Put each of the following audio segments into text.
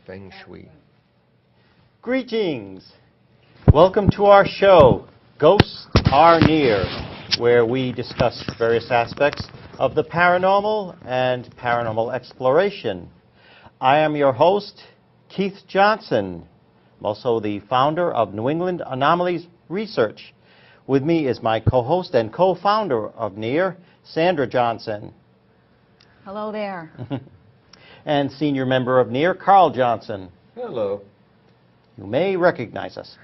Feng Shui. Greetings. Welcome to our show, Ghosts Are Near, where we discuss various aspects of the paranormal and paranormal exploration. I am your host, Keith Johnson. I'm also the founder of New England Anomalies Research. With me is my co-host and co-founder of N.E.A.R, Sandra Johnson. Hello there. And senior member of N.E.A.R, Carl Johnson. Hello. You may recognize us.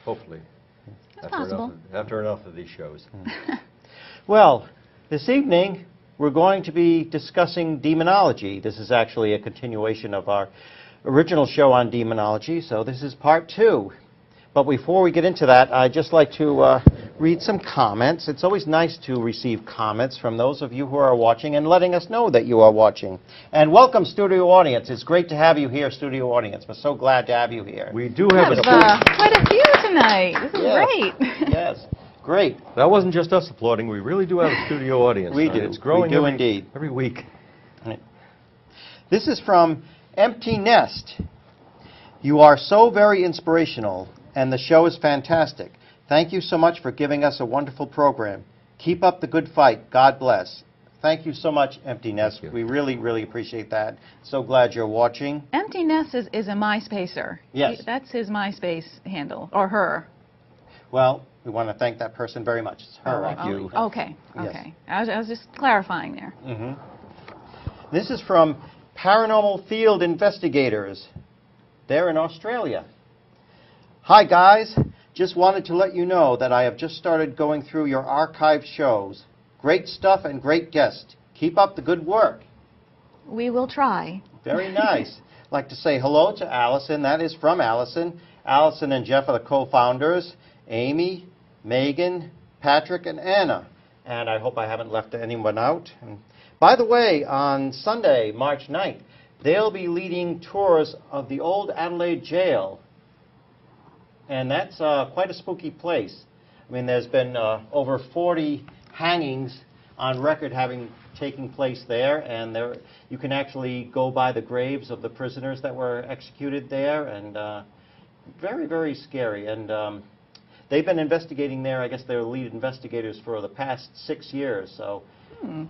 Hopefully. It's possible. After enough of these shows. Well, this evening we're going to be discussing demonology. This is actually a continuation of our original show on demonology, so this is part 2. But before we get into that, I'd just like to read some comments. It's always nice to receive comments from those of you who are watching and letting us know that you are watching. And welcome, studio audience. It's great to have you here, studio audience. We're so glad to have you here. We do have quite a few tonight. This is great. Yes, great. That wasn't just us applauding. We really do have a studio audience. We do. It's growing indeed. Every week. This is from Empty Nest. You are so very inspirational, and the show is fantastic. Thank you so much for giving us a wonderful program. Keep up the good fight. God bless. Thank you so much, Empty Nest. We really, really appreciate that. So glad you're watching. Empty Nest is a MySpacer. Yes. That's his MySpace handle, or her. Well, we want to thank that person very much. It's her, like you. Okay, okay. Yes. I was just clarifying there. This is from Paranormal Field Investigators. They're in Australia. Hi, guys. Just wanted to let you know that I have just started going through your archive shows. Great stuff and great guests. Keep up the good work. We will try. Very nice. I'd like to say hello to Allison. That is from Allison. Allison and Jeff are the co-founders. Amy, Megan, Patrick, and Anna. And I hope I haven't left anyone out. And by the way, on Sunday, March 9th, they'll be leading tours of the old Adelaide jail. And that's quite a spooky place. I mean, there's been over 40 hangings on record having taken place there, and you can actually go by the graves of the prisoners that were executed there, and very, very scary. And they've been investigating there. I guess they're lead investigators for the past 6 years. So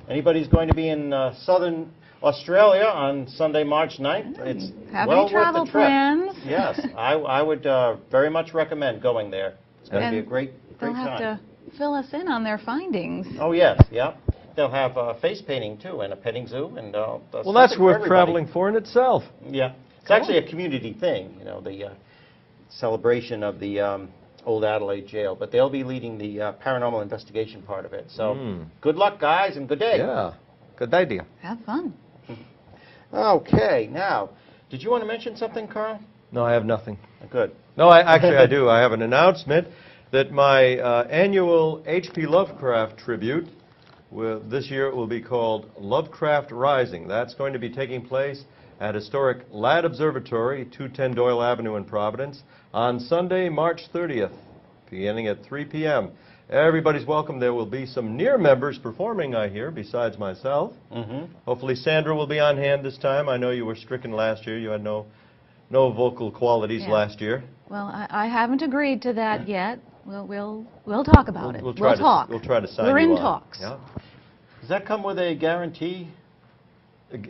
anybody's going to be in southern Australia on Sunday, March 9th. It's well worth the trip. Plans? Yes, I would very much recommend going there. It's going to be a great time. They'll have to fill us in on their findings. Oh, yes, yeah. They'll have face painting, too, and a petting zoo. And well, that's worth traveling for in itself. Yeah. It's actually a community thing, you know, the celebration of the old Adelaide jail. But they'll be leading the paranormal investigation part of it. So good luck, guys, and good day. Yeah, good idea. Have fun. Okay, now, did you want to mention something, Carl? No, I have nothing. Good. No, actually I do. I have an announcement that my annual H.P. Lovecraft tribute, this year it will be called Lovecraft Rising. That's going to be taking place at historic Ladd Observatory, 210 Doyle Avenue in Providence, on Sunday, March 30th, beginning at 3 p.m. Everybody's welcome. There will be some N.E.A.R members performing, I hear, besides myself. Hopefully Sandra will be on hand this time. I know you were stricken last year. You had no vocal qualities last year. Well, I haven't agreed to that yet. We'll talk about it. We'll talk. We'll try to sign you on. We're in talks. Yeah. Does that come with a guarantee?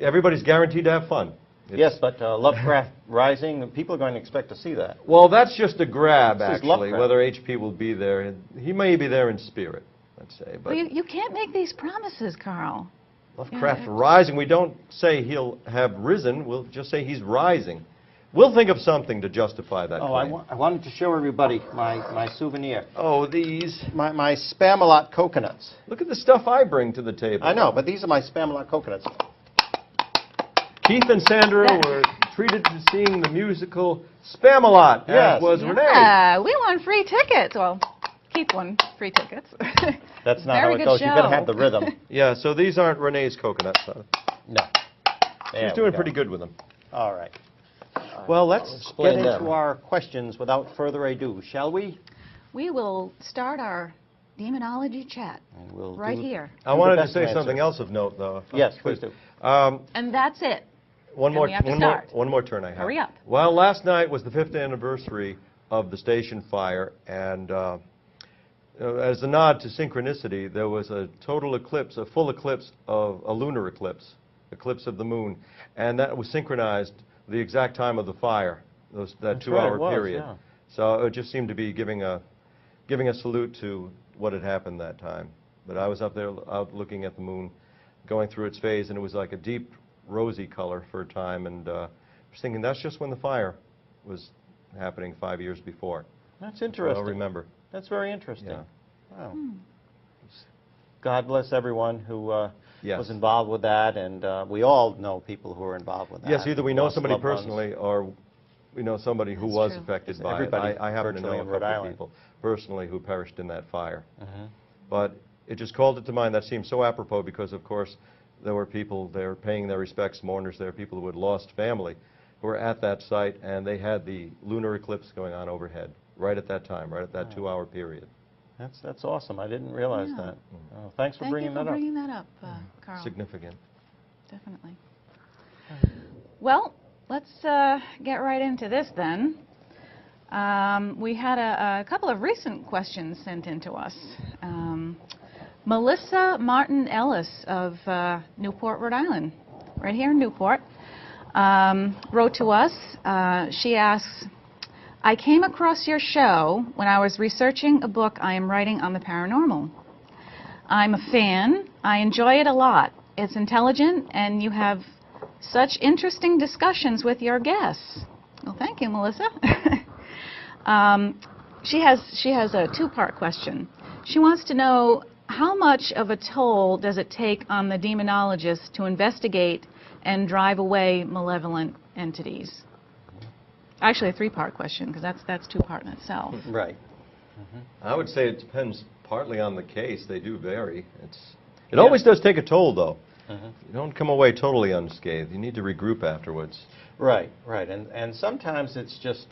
Everybody's guaranteed to have fun. Yes, but Lovecraft Rising, people are going to expect to see that. Well, that's just a grab, actually, Lovecraft. whether H.P. will be there. He may be there in spirit, let's say. But Well, you can't make these promises, Carl. Lovecraft Rising, we don't say he'll have risen. We'll just say he's rising. We'll think of something to justify that claim. I wanted to show everybody my souvenir. Oh, these. My Spamalot coconuts. Look at the stuff I bring to the table. I know, but these are my Spamalot coconuts. Keith and Sandra were treated to seeing the musical Spamalot, as was Renee. Yeah, we won free tickets. Well, Keith won free tickets. That's not how it goes. You better have the rhythm. Yeah, so these aren't Renee's coconuts. No. She's doing pretty good with them. All right. Well, let's get into our questions without further ado, shall we? We will start our demonology chat right here. I wanted to say something else of note, though. Yes, please do. And that's it. One Then more, we have to one start. more, one more turn I have. Hurry up. Well, last night was the 5th anniversary of the station fire, and as a nod to synchronicity, there was a total eclipse, a full eclipse of a lunar eclipse of the moon, and that was synchronized the exact time of the fire, that That's 2-hour right, it was, period. yeah. So it just seemed to be giving a salute to what had happened that time. But I was up there, out looking at the moon, going through its phase, and it was like a deep rosy color for a time, and I was thinking that's just when the fire was happening 5 years before. That's That's what interesting. I'll remember. That's very interesting. Yeah. Wow. God bless everyone who Yes. was involved with that, and we all know people who are involved with that. Yes, either we know Lost somebody loved ones. personally, or we know somebody who That's was true. affected It's by everybody it. I happen to know virtually a in Rhode couple of Island. people personally who perished in that fire. Mhm. But it just called it to mind. That seemed so apropos because, of course, there were people there paying their respects, mourners there, people who had lost family, who were at that site, and they had the lunar eclipse going on overhead right at that time, right at that 2-hour period. That's awesome. I didn't realize Yeah. that. Oh, thanks for Thank bringing you for that up. bringing that up, Carl. Significant. Definitely. Well, let's get right into this then. We had a couple of recent questions sent in to us. Melissa Martin Ellis of Newport, Rhode Island, right here in Newport, wrote to us. She asks, I came across your show when I was researching a book I am writing on the paranormal. I'm a fan. I enjoy it a lot. It's intelligent, and you have such interesting discussions with your guests. Well, thank you, Melissa. She has a two-part question. She wants to know how much of a toll does it take on the demonologist to investigate and drive away malevolent entities? Actually, a three-part question, because that's two-part in itself. Right. I would say it depends partly on the case. They do vary. It always does take a toll, though. You don't come away totally unscathed. You need to regroup afterwards. Right, right. And sometimes it's just,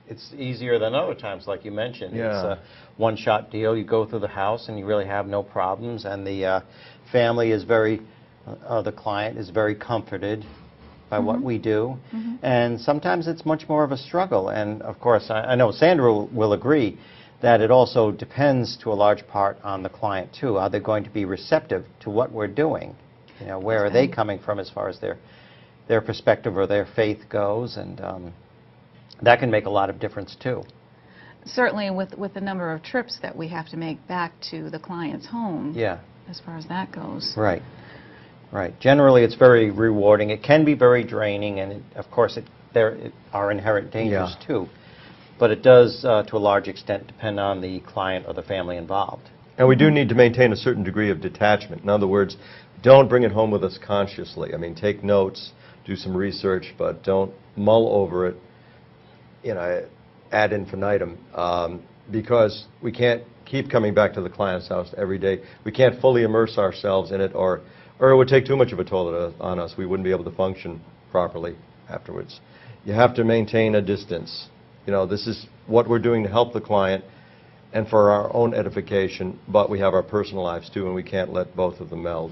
it's easier than other times, like you mentioned. Yeah. It's a one-shot deal. You go through the house and you really have no problems, and the family is very, the client is very comforted by what we do. And sometimes it's much more of a struggle. And of course, I know Sandra will agree that it also depends to a large part on the client too. Are they going to be receptive to what we're doing? You know, where are they coming from as far as their perspective or their faith goes? And that can make a lot of difference too. Certainly with the number of trips that we have to make back to the client's home, Yeah. as far as that goes. Right. Right. Generally, it's very rewarding. It can be very draining, and of course, there are inherent dangers too. But it does, to a large extent, depend on the client or the family involved. And we do need to maintain a certain degree of detachment. In other words, don't bring it home with us consciously. I mean, take notes, do some research, but don't mull over it, you know, ad infinitum, because we can't keep coming back to the client's house every day. We can't fully immerse ourselves in it, or it would take too much of a toll on us. We wouldn't be able to function properly afterwards. You have to maintain a distance. You know, this is what we're doing to help the client and for our own edification, but we have our personal lives too, and we can't let both of them meld.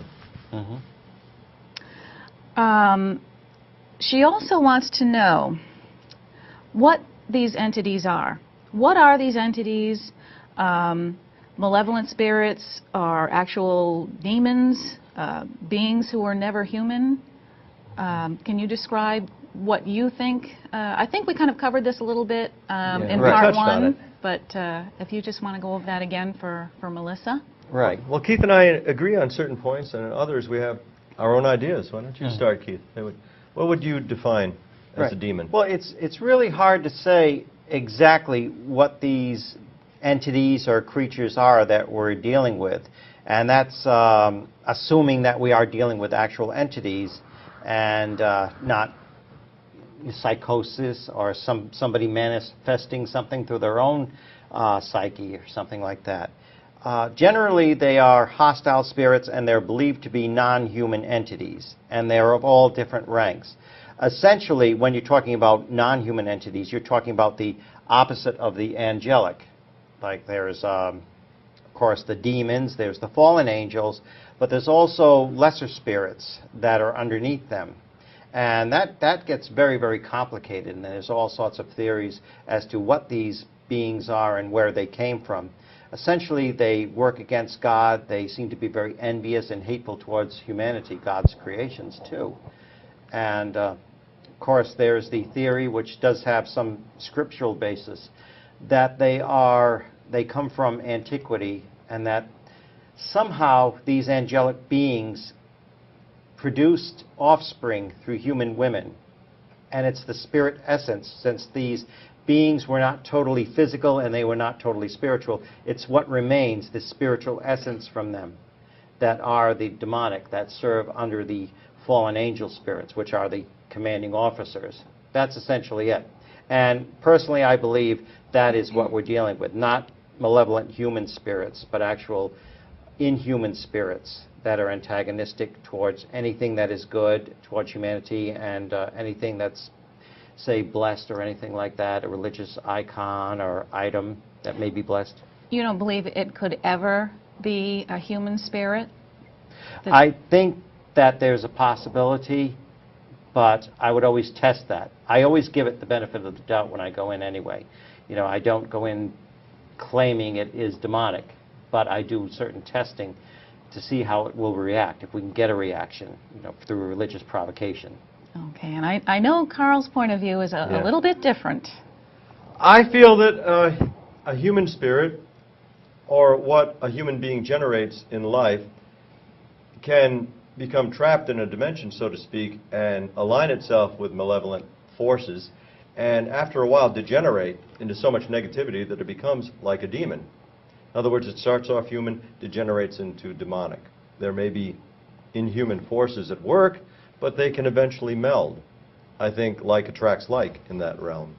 She also wants to know what these entities are. What are these entities? Malevolent spirits, or actual demons, beings who are never human? Can you describe what you think? I think we kind of covered this a little bit in Right. part Touched on it. one, but if you just want to go over that again for Melissa. Right. Well, Keith and I agree on certain points, and in others we have our own ideas. Why don't you start, Keith? What would you define as a demon? Well, it's really hard to say exactly what these entities or creatures are that we're dealing with, and that's assuming that we are dealing with actual entities and not psychosis or somebody manifesting something through their own psyche or something like that. Generally, they are hostile spirits, and they're believed to be non-human entities, and they're of all different ranks. Essentially, when you're talking about non-human entities, you're talking about the opposite of the angelic. Like there's, of course, the demons, there's the fallen angels, but there's also lesser spirits that are underneath them. And that gets very, very complicated, and there's all sorts of theories as to what these beings are and where they came from. Essentially, they work against God. They seem to be very envious and hateful towards humanity, God's creations, too. And, of course, there's the theory, which does have some scriptural basis, that they come from antiquity, and that somehow these angelic beings produced offspring through human women. And it's the spirit essence, since these beings were not totally physical and they were not totally spiritual. It's what remains, the spiritual essence from them, that are the demonic, that serve under the fallen angel spirits, which are the commanding officers. That's essentially it. And personally, I believe that is what we're dealing with, not malevolent human spirits, but actual inhuman spirits that are antagonistic towards anything that is good, towards humanity, and anything that's, say, blessed or anything like that, a religious icon or item that may be blessed. You don't believe it could ever be a human spirit? I think that there's a possibility, but I would always test that. I always give it the benefit of the doubt when I go in anyway. You know, I don't go in claiming it is demonic, but I do certain testing to see how it will react, if we can get a reaction, you know, through a religious provocation. Okay, and I know Carl's point of view is a little bit different. I feel that a human spirit, or what a human being generates in life, can become trapped in a dimension, so to speak, and align itself with malevolent forces, and after a while degenerate into so much negativity that it becomes like a demon. In other words, it starts off human, degenerates into demonic. There may be inhuman forces at work, but they can eventually meld. I think like attracts like in that realm.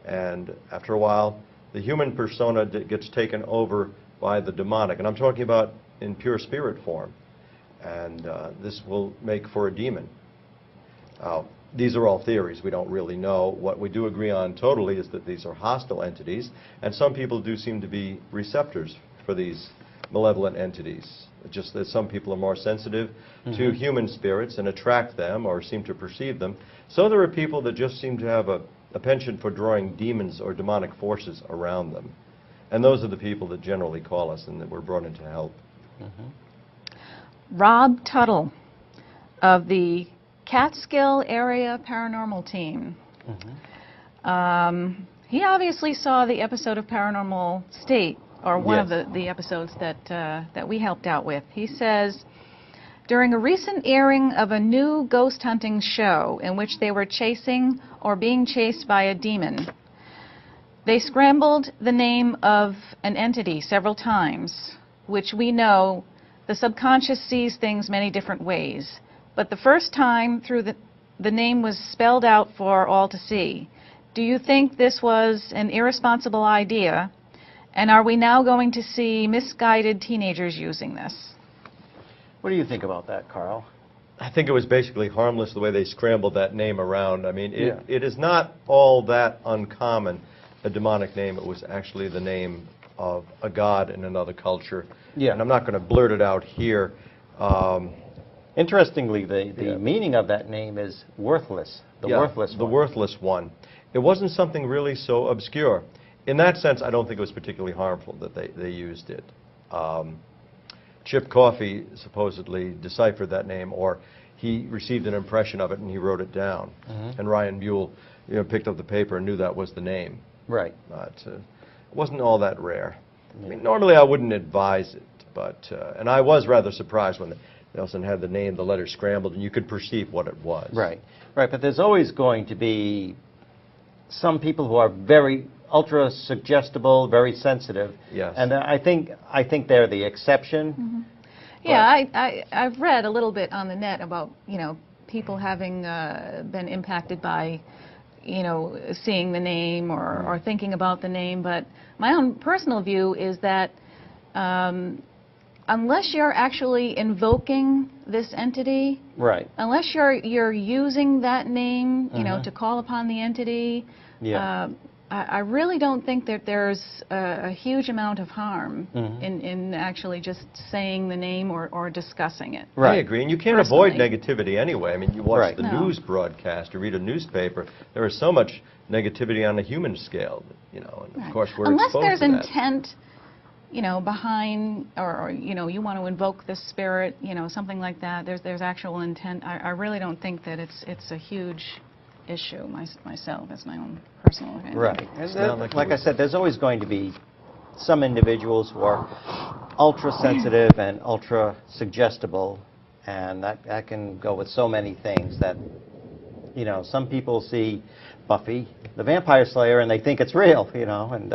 And after a while, the human persona gets taken over by the demonic. And I'm talking about in pure spirit form. And this will make for a demon. These are all theories. We don't really know. What we do agree on totally is that these are hostile entities, and some people do seem to be receptors for these malevolent entities. Just that some people are more sensitive to human spirits and attract them or seem to perceive them. So there are people that just seem to have a penchant for drawing demons or demonic forces around them. And those are the people that generally call us and that we're brought in to help. Rob Tuttle of the Catskill Area Paranormal Team. He obviously saw the episode of Paranormal State, or one of the episodes that we helped out with. He says, during a recent airing of a new ghost hunting show in which they were chasing or being chased by a demon, they scrambled the name of an entity several times, which we know the subconscious sees things many different ways. But the first time through the name was spelled out for all to see. Do you think this was an irresponsible idea? And are we now going to see misguided teenagers using this? What do you think about that, Carl? I think it was basically harmless the way they scrambled that name around. I mean, it is not all that uncommon, a demonic name. It was actually the name of a god in another culture. And I'm not going to blurt it out here. Interestingly, the meaning of that name is worthless, worthless one. The worthless one. It wasn't something really so obscure. In that sense, I don't think it was particularly harmful that they used it. Chip Coffey supposedly deciphered that name, or he received an impression of it and he wrote it down. And Ryan Buell, picked up the paper and knew that was the name. Right. But it wasn't all that rare. I mean, normally I wouldn't advise it, but and I was rather surprised when they also had the letters scrambled, and you could perceive what it was. Right, right. But there's always going to be some people who are very ultra suggestible, very sensitive. Yes. And I think they're the exception. Yeah, I've read a little bit on the net about people having been impacted by seeing the name or thinking about the name. But my own personal view is that unless you're actually invoking this entity, right? Unless you're using that name, to call upon the entity, I really don't think that there's a huge amount of harm Mhm. in actually just saying the name or discussing it. Right. I agree, and you can't Personally. avoid negativity anyway. I mean, you watch Right. the No. news broadcast, or read a newspaper, there is so much negativity on a human scale, you know, and of Right. course we're Unless exposed there's to that. intent, you know, behind, or you know, you want to invoke the spirit, you know, something like that. There's actual intent. I really don't think that it's a huge issue. Myself, that's my own personal opinion. Right. And Sound like like you I would. said, there's always going to be some individuals who are ultra sensitive and ultra suggestible, and that can go with so many things that, you know, some people see Buffy the Vampire Slayer and they think it's real, you know, and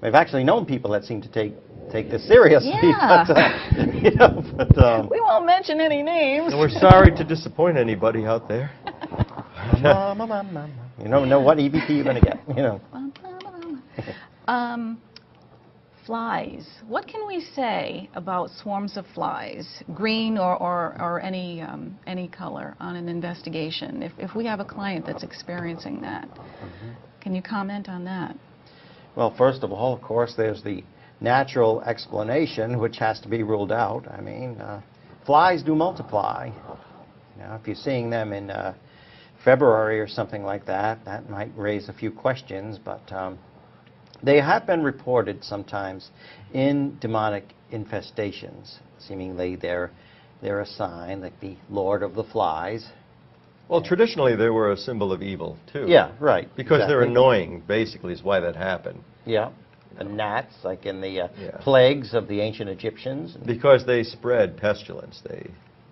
we've actually known people that seem to take this seriously. Yeah. But, you know, but, We won't mention any names. And we're sorry to disappoint anybody out there. you don't know what EVP you're going to get, you know. Flies. What can we say about swarms of flies, green or any color, on an investigation? If we have a client that's experiencing that, can you comment on that? Well, first of all, of course, there's the natural explanation, which has to be ruled out. I mean, flies do multiply. Now, if you're seeing them in February or something like that, that might raise a few questions, but they have been reported sometimes in demonic infestations. Seemingly, they're a sign, like the Lord of the Flies. Well, traditionally they were a symbol of evil too. Yeah, right. Because they're exactly. annoying, basically, is why that happened. Yeah, the gnats, like in the Yeah. plagues of the ancient Egyptians. Because they spread pestilence.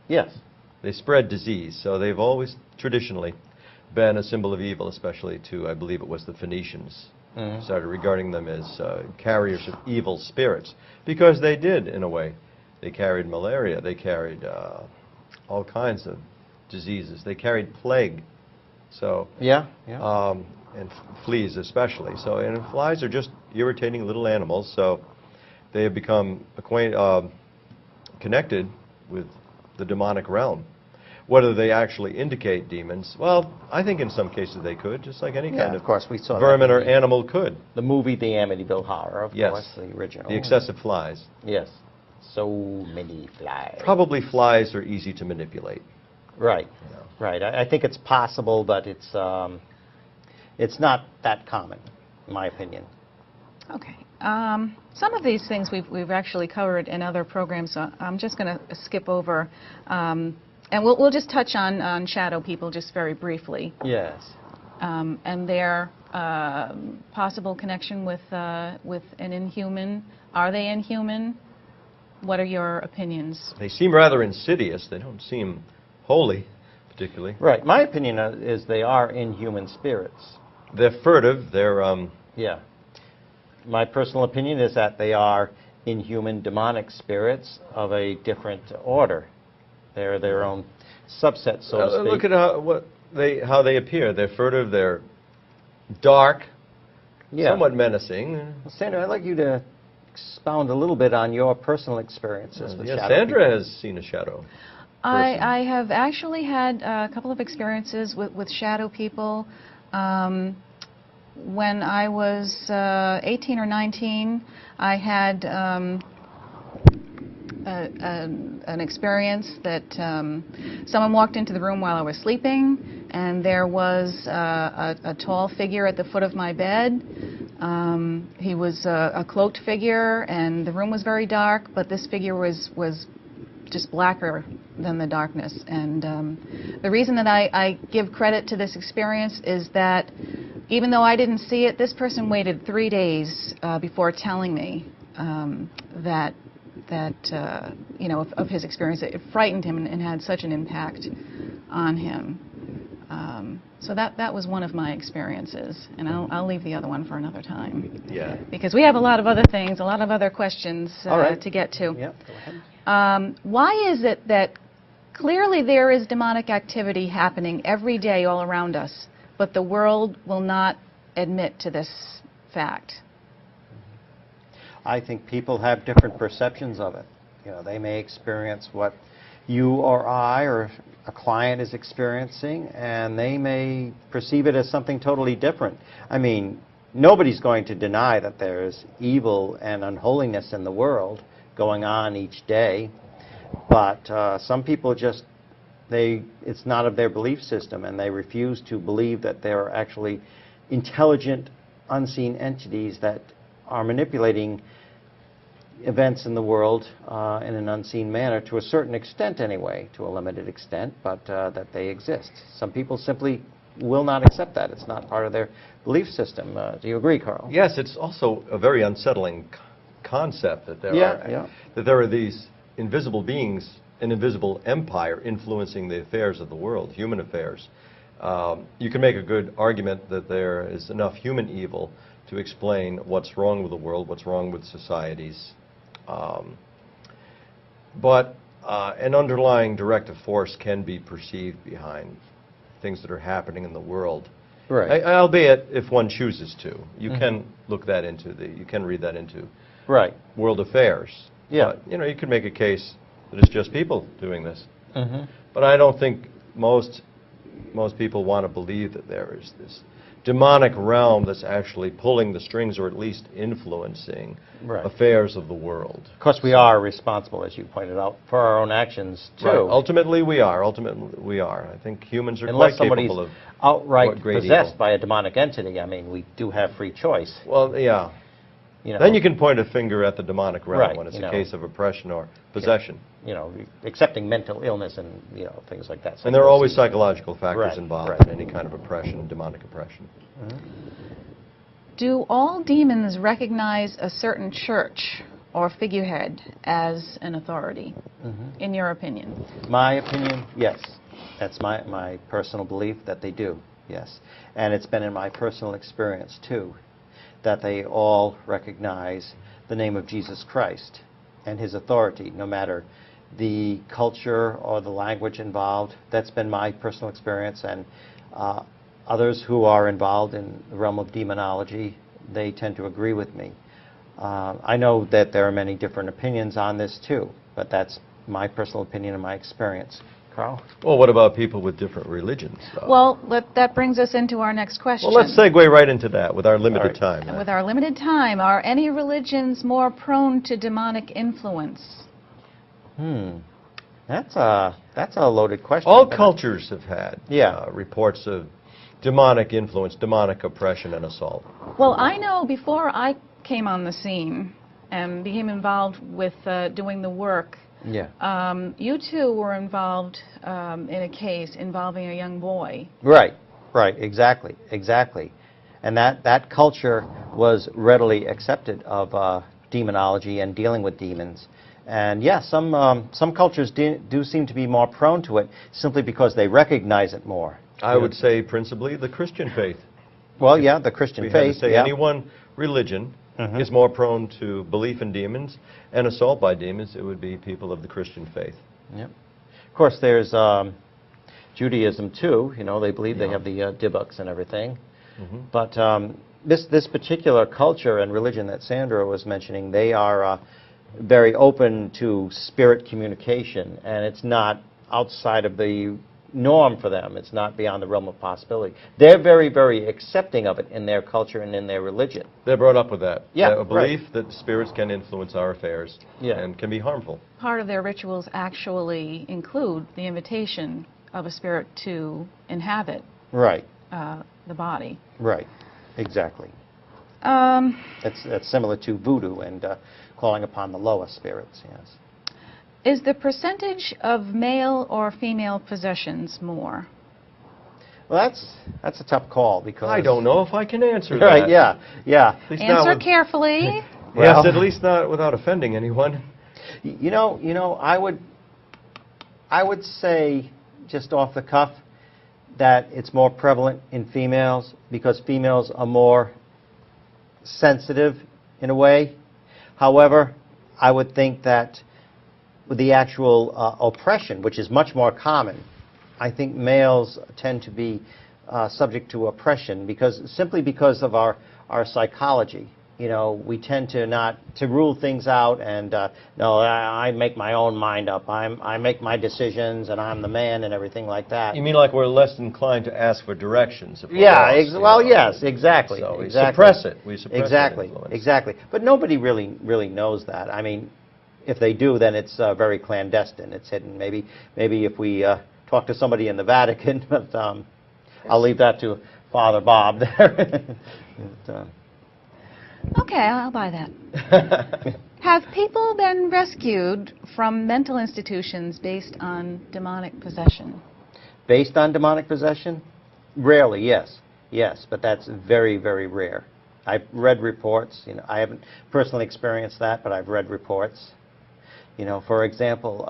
Yes. They spread disease, so they've always traditionally been a symbol of evil, especially to, I believe it was the Phoenicians, Mhm. started regarding them as carriers of evil spirits, because they did, in a way. They carried malaria, they carried all kinds of diseases, they carried plague, so, Yeah, yeah. and fleas especially. So, and flies are just irritating little animals, so they have become connected with the demonic realm. Whether they actually indicate demons, well, I think in some cases they could, just like any Yeah, kind of course, we saw that vermin in or the- animal could. The movie The Amityville Horror, of Yes. course, the original. The excessive flies. Yes. So many flies. Probably flies are easy to manipulate. Right. You know. Right. I think it's possible, but it's not that common, in my opinion. Okay. Some of these things we've actually covered in other programs, so I'm just going to skip over, and we'll just touch on shadow people just very briefly, Yes. and their possible connection with an inhuman. Are they inhuman? What are your opinions? They seem rather insidious. They don't seem holy, particularly. Right. My opinion is they are inhuman spirits. They're furtive. They're Yeah. My personal opinion is that they are inhuman demonic spirits of a different order. They're their own subset, so to speak. look at how they appear. They're furtive. They're dark, Yeah. somewhat menacing. Sandra, I'd like you to expound a little bit on your personal experiences with Yes, shadow Sandra people. has seen a shadow. I have actually had a couple of experiences with shadow people. When I was 18 or 19, I had an experience that someone walked into the room while I was sleeping, and there was a tall figure at the foot of my bed. He was a cloaked figure, and the room was very dark, but this figure was just blacker than the darkness. And the reason that I give credit to this experience is that even though I didn't see it, this person waited 3 days before telling me that you know, of his experience. It frightened him and had such an impact on him. So that was one of my experiences, and I'll leave the other one for another time. Yeah. Because we have a lot of other things, a lot of other questions All right. to get to. Yeah, go ahead. Why is it that clearly there is demonic activity happening every day all around us, but the world will not admit to this fact? I think people have different perceptions of it. You know, they may experience what you or I or a client is experiencing, and they may perceive it as something totally different. I mean, nobody's going to deny that there's evil and unholiness in the world going on each day, but some people just, it's not of their belief system, and they refuse to believe that there are actually intelligent, unseen entities that are manipulating events in the world in an unseen manner, to a certain extent anyway, to a limited extent, but that they exist. Some people simply will not accept that. It's not part of their belief system. Do you agree, Carl? Yes, it's also a very unsettling concept that there are these invisible beings, an invisible empire influencing the affairs of the world, human affairs. You can make a good argument that there is enough human evil to explain what's wrong with the world, what's wrong with societies. But an underlying directive force can be perceived behind things that are happening in the world. Right. Albeit, if one chooses to, you can look that into you can read that into world affairs. Yeah. But, you know, you could make a case that it's just people doing this. But I don't think most people want to believe that there is this demonic realm that's actually pulling the strings, or at least influencing affairs of the world. Of course, we are responsible, as you pointed out, for our own actions, too. Right. Ultimately, we are. Ultimately, we are. I think humans are Unless quite capable of outright possessed evil by a demonic entity. I mean, we do have free choice. Well, yeah. You know, then you can point a finger at the demonic realm Right, when it's you a know. case of oppression or possession. You know, accepting mental illness and, you know, things like that. And there are always psychological factors Right, involved right. in any kind of oppression, demonic oppression. Do all demons recognize a certain church or figurehead as an authority, in your opinion? My opinion, yes. That's my personal belief that they do, yes. And it's been in my personal experience, too, that they all recognize the name of Jesus Christ and his authority, no matter the culture or the language involved. That's been my personal experience, and others who are involved in the realm of demonology, they tend to agree with me. I know that there are many different opinions on this too, but that's my personal opinion and my experience. Carl? Well, what about people with different religions? Well, that brings us into our next question. Well, let's segue right into that with our limited time. With our limited time, are any religions more prone to demonic influence? That's a loaded question. All cultures have had Yeah. reports of demonic influence, demonic oppression, and assault. Well, I know before I came on the scene and became involved with doing the work, you two were involved in a case involving a young boy. Right, exactly. And that culture was readily accepted of demonology and dealing with demons. And yes, some cultures do seem to be more prone to it simply because they recognize it more. I would say principally the Christian faith. Well, yeah, the Christian We faith. had to say any one religion is more prone to belief in demons and assault by demons. It would be people of the Christian faith. Yep. Of course, there's Judaism too. You know, they believe they have the Dybbuk and everything. But this particular culture and religion that Sandra was mentioning, they are very open to spirit communication, and it's not outside of the norm for them. It's not beyond the realm of possibility. They're very, very accepting of it in their culture and in their religion. They're brought up with that. Yeah, a belief that spirits can influence our affairs and can be harmful. Part of their rituals actually include the invitation of a spirit to inhabit the body. Right, exactly. That's similar to voodoo and calling upon the lower spirits, yes. Is the percentage of male or female possessions more? Well, that's a tough call because I don't know if I can answer that. Right, yeah. Answer carefully. Yes, at least not without offending anyone. You know, I would say just off the cuff that it's more prevalent in females because females are more sensitive in a way. However, I would think that with the actual oppression, which is much more common, I think males tend to be subject to oppression simply because of our psychology. you know, we tend to not to rule things out and no, I make my own mind up. I make my decisions and I'm the man and everything like that. You mean like we're less inclined to ask for directions if we're Yeah, lost, you well, know? yes, exactly. So we exactly. suppress it. We suppress that exactly, influence. exactly. But nobody really knows that. I mean, if they do, then it's very clandestine. It's hidden. Maybe if we talk to somebody in the Vatican, but I'll leave that to Father Bob there. But, Okay, I'll buy that. Have people been rescued from mental institutions based on demonic possession? based on demonic possession? Rarely, yes. Yes, but that's very, very rare. I've read reports. You know, I haven't personally experienced that, but I've read reports. You know, for example,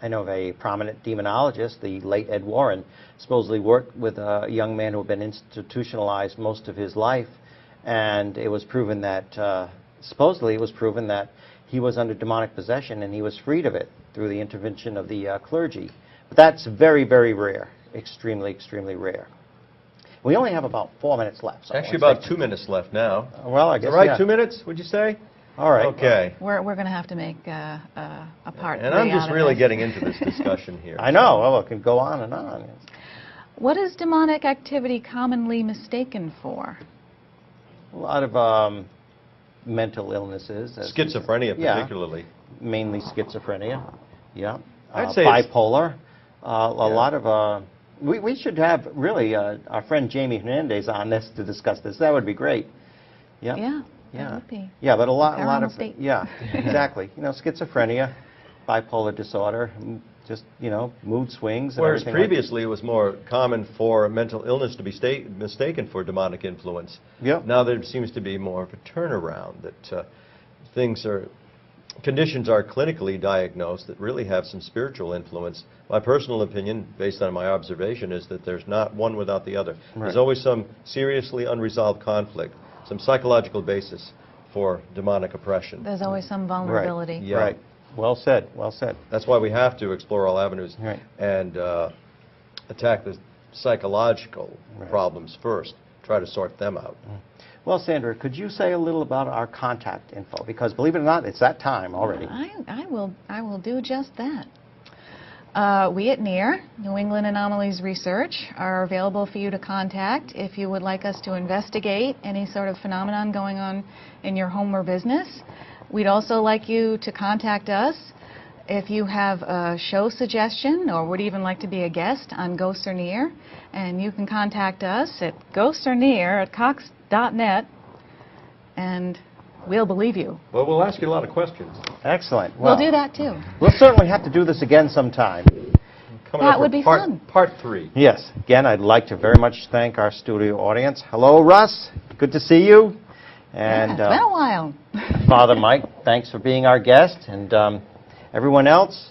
I know of a prominent demonologist, the late Ed Warren, supposedly worked with a young man who had been institutionalized most of his life, and it was proven that, supposedly it was proven that he was under demonic possession and he was freed of it through the intervention of the clergy. But that's very, very rare, extremely, extremely rare. We only have about 4 minutes left. So Actually, about 2 minutes left now. Well, I Is guess, that right? yeah. 2 minutes, would you say? All right. Okay. We're going to have to make a part And 3 I'm just out of really this. getting into this discussion here. I know. Well, it can go on and on. What is demonic activity commonly mistaken for? A lot of mental illnesses. Schizophrenia, Yeah. particularly. Mainly schizophrenia. Yeah. I'd say it's- bipolar. A lot of... we should have, really, our friend Jamie Hernandez on this to discuss this. That would be great. Yeah. Yeah, Yeah. that would be. Yeah, but a lot Paranormal of... state. Yeah, exactly. You know, schizophrenia, bipolar disorder, just, you know, mood swings and Whereas everything like previously it was more common for mental illness to be mistaken for demonic influence. Yeah. Now there seems to be more of a turnaround, that conditions are clinically diagnosed that really have some spiritual influence. My personal opinion, based on my observation, is that there's not one without the other. Right. There's always some seriously unresolved conflict, some psychological basis for demonic oppression. There's always some vulnerability. Yeah. Right. Well said. Well said. That's why we have to explore all avenues Right. and attack the psychological Right. problems first, try to sort them out. Well, Sandra, could you say a little about our contact info? Because believe it or not, it's that time already. I will do just that. We at N.E.A.R, New England Anomalies Research, are available for you to contact if you would like us to investigate any sort of phenomenon going on in your home or business. We'd also like you to contact us if you have a show suggestion or would even like to be a guest on Ghosts or N.E.A.R. And you can contact us at ghostsor.near@cox.net, and we'll believe you. Well, we'll ask you a lot of questions. Excellent. We'll do that too. We'll certainly have to do this again sometime. Coming That up would for be fun. Part 3. Yes. Again, I'd like to very much thank our studio audience. Hello, Russ. Good to see you. And Yeah, it's been a while. Father Mike, thanks for being our guest. And everyone else.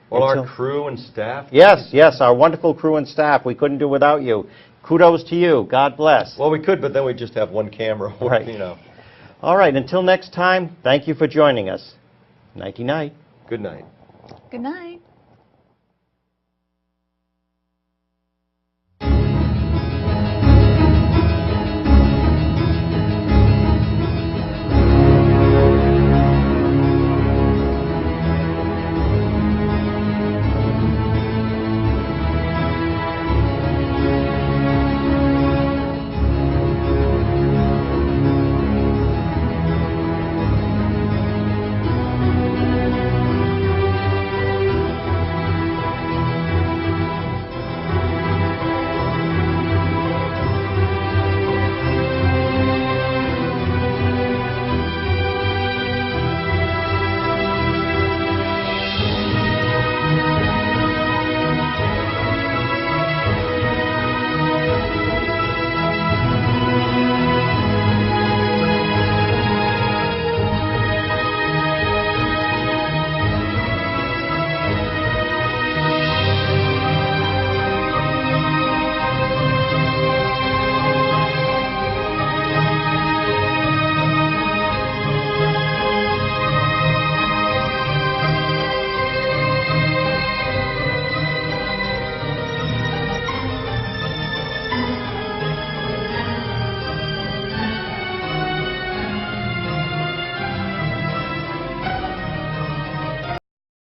Well, our until- crew and staff. Yes, yes, our wonderful crew and staff. We couldn't do without you. Kudos to you. God bless. Well, we could, but then we'd just have one camera. Right. You know. All right. Until next time, thank you for joining us. Nighty-night. Good night. Good night.